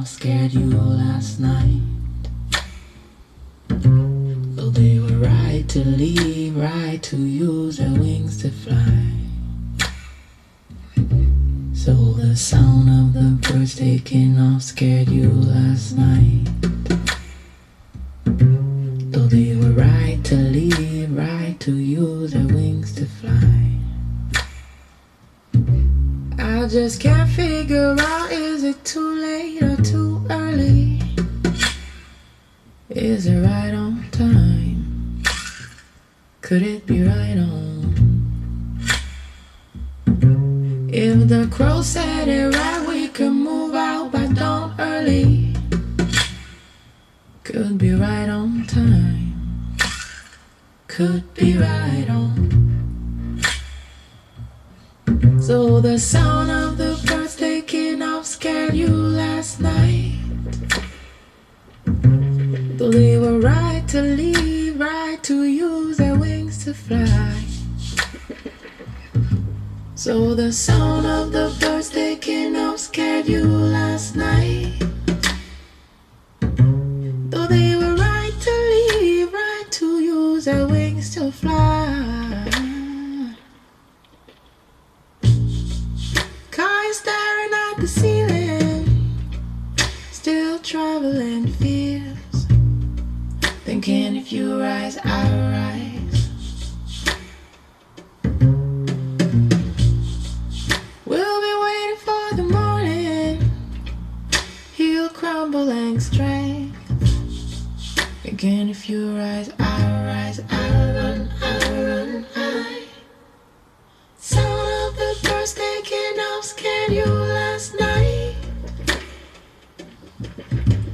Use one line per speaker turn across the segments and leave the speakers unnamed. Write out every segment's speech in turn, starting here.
off scared you last night. Though they were right to leave, right to use their wings to fly. So the sound of the birds taking off scared you last night. Though they were right to leave, right to use their wings to fly. I just can't figure out, is it too late or too early? Is it right on time? Could it be right on? If the crow said it right, we could move out by dawn early. Could be right on time. Could be right on. So the sound of the birds taking off scared you last night. Though they were right to leave, right to use their wings to fly. So the sound of the birds taking off scared you last night. Though they were right to leave, right to use their wings to fly. Car staring at the ceiling, still traveling fears, thinking if you rise, I'll rise. We'll be waiting for the morning, he'll crumble and strength, thinking if you rise, I'll rise, I'll run, I'll run, I. Sound of the birds taking off scared you last night.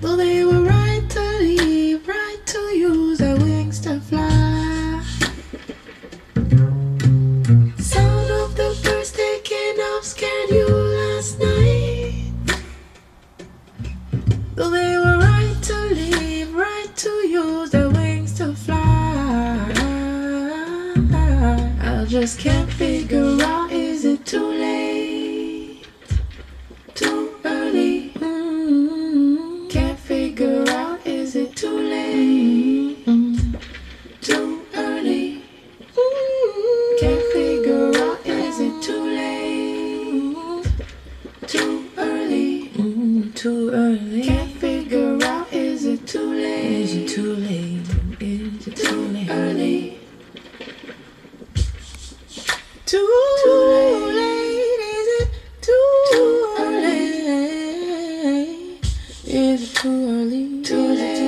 Though they were right to leave, right to use their wings to fly. Sound of the birds taking off scared you last night. Though they were right to leave, right to use their wings to fly. I just can't figure out, is it too late? Too early? Can't figure out, is it too late? Too early? Can't figure out, is it too late? Too early? Too early? Can't figure out, is it too late? Is it too late? Is it too late? Early? Too late, is it too early? Is it too early? Too late.